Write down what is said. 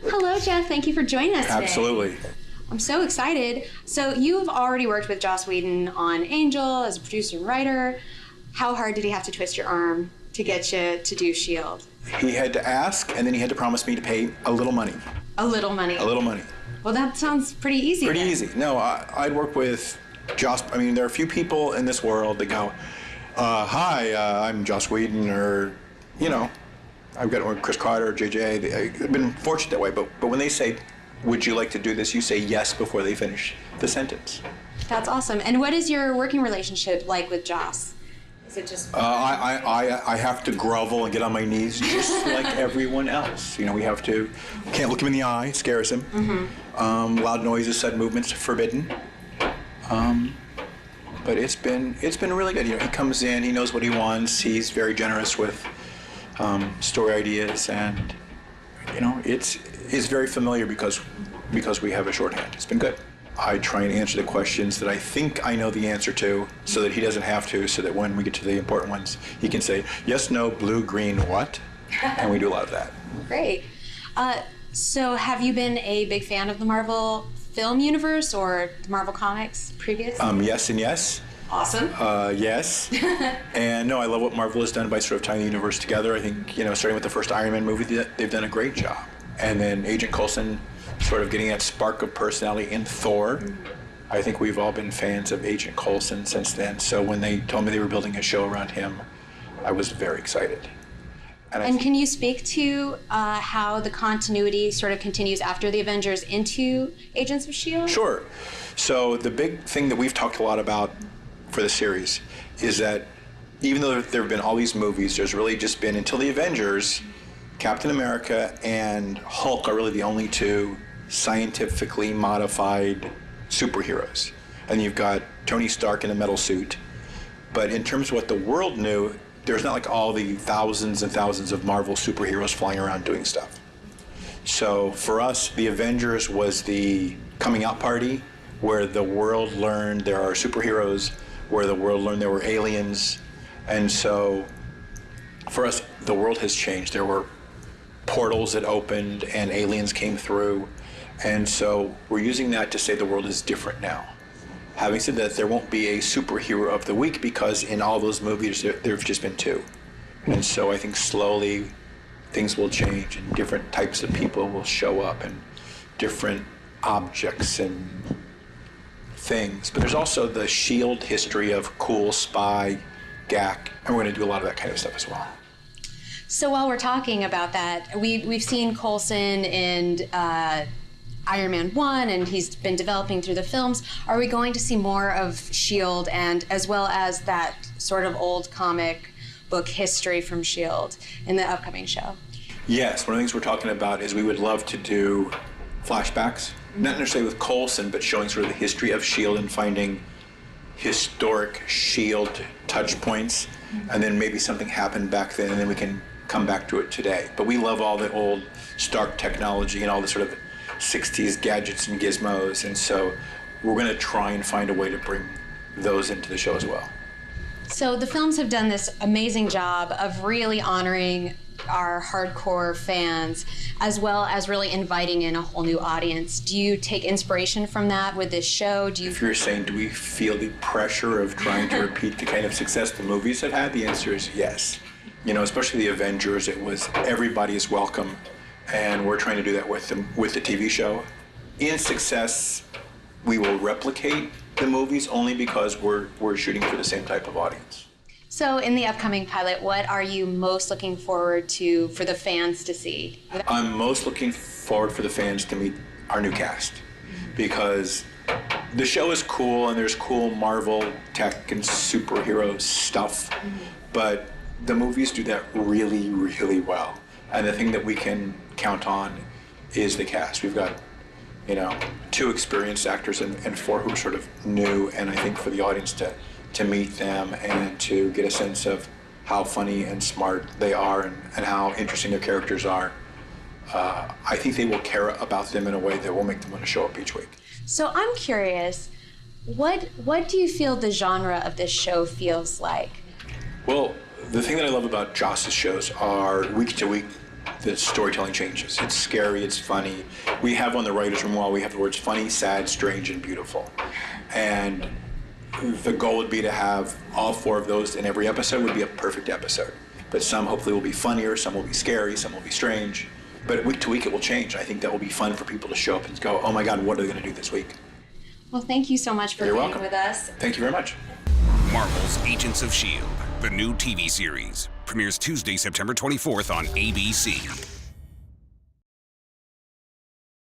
Hello, Jeff. Thank you for joining us today. Absolutely. I'm so excited. So you've already worked with Joss Whedon on Angel as a producer and writer. How hard did he have to twist your arm to get you to do S.H.I.E.L.D.? He had to ask, and then he had to promise me to pay a little money. A little money? A little money. Well, that sounds pretty easy. Pretty then. easy. No, I'd work with Joss. I mean, there are a few people in this world that go, hi, I'm Joss Whedon, or, I've got one with Chris Carter or JJ. I've been fortunate that way, but when they say, would you like to do this, you say yes before they finish the sentence. That's awesome. And what is your working relationship like with Joss? Is it just... I have to grovel and get on my knees just like everyone else. We have to, can't look him in the eye, it scares him. Mm-hmm. Loud noises, sudden movements, forbidden. But it's been really good. He comes in, he knows what he wants, he's very generous with story ideas, and it's very familiar because we have a shorthand. It's been good. I try and answer the questions that I think I know the answer to, so that he doesn't have to, so that when we get to the important ones, he can say, yes, no, blue, green, what? And we do a lot of that. Great. So have you been a big fan of the Marvel film universe or the Marvel comics previous? Yes and yes. Awesome. Yes. And no, I love what Marvel has done by sort of tying the universe together. I think, starting with the first Iron Man movie, they've done a great job. And then Agent Coulson sort of getting that spark of personality in Thor. Mm-hmm. I think we've all been fans of Agent Coulson since then. So when they told me they were building a show around him, I was very excited. And can you speak to how the continuity sort of continues after the Avengers into Agents of S.H.I.E.L.D.? Sure. So the big thing that we've talked a lot about for the series is that even though there have been all these movies, there's really just been, until the Avengers, Captain America and Hulk are really the only two scientifically modified superheroes. And you've got Tony Stark in a metal suit. But in terms of what the world knew, there's not like all the thousands and thousands of Marvel superheroes flying around doing stuff. So for us, the Avengers was the coming out party where the world learned there are superheroes, where the world learned there were aliens. And so for us, the world has changed. There were portals that opened and aliens came through. And so we're using that to say the world is different now. Having said that, there won't be a superhero of the week because in all those movies, there have just been two. And so I think slowly things will change and different types of people will show up and different objects and things. But there's also the S.H.I.E.L.D. history of cool spy, GAC, and we're going to do a lot of that kind of stuff as well. So while we're talking about that, we've seen Coulson in Iron Man 1, and he's been developing through the films. Are we going to see more of S.H.I.E.L.D. and as well as that sort of old comic book history from S.H.I.E.L.D. in the upcoming show? Yes, one of the things we're talking about is we would love to do flashbacks, not necessarily with Coulson, but showing sort of the history of S.H.I.E.L.D. and finding historic S.H.I.E.L.D. touch points, and then maybe something happened back then, and then we can come back to it today. But we love all the old Stark technology and all the sort of 60s gadgets and gizmos, and so we're going to try and find a way to bring those into the show as well. So the films have done this amazing job of really honoring our hardcore fans, as well as really inviting in a whole new audience. Do you take inspiration from that with this show? If you're saying, do we feel the pressure of trying to repeat the kind of success the movies have had, the answer is yes. Especially the Avengers, it was everybody is welcome, and we're trying to do that with the TV show. In success, we will replicate the movies only because we're shooting for the same type of audience. So in the upcoming pilot, what are you most looking forward to for the fans to see? I'm most looking forward for the fans to meet our new cast, because the show is cool and there's cool Marvel tech and superhero stuff, but the movies do that really, really well. And the thing that we can count on is the cast. We've got, 2 experienced actors and 4 who are sort of new, and I think for the audience to meet them and to get a sense of how funny and smart they are and how interesting their characters are, I think they will care about them in a way that will make them want to show up each week. So I'm curious, what do you feel the genre of this show feels like? Well, the thing that I love about Joss's shows are week to week the storytelling changes. It's scary, it's funny. We have on the writer's room wall, we have the words funny, sad, strange, and beautiful. And the goal would be to have all 4 of those in every episode would be a perfect episode. But some hopefully will be funnier, some will be scary, some will be strange. But week to week it will change. I think that will be fun for people to show up and go, oh my God, what are they going to do this week? Well, thank you so much for You're being welcome. with us. Thank you very much. Marvel's Agents of S.H.I.E.L.D, the new TV series, premieres Tuesday, September 24th on A.B.C.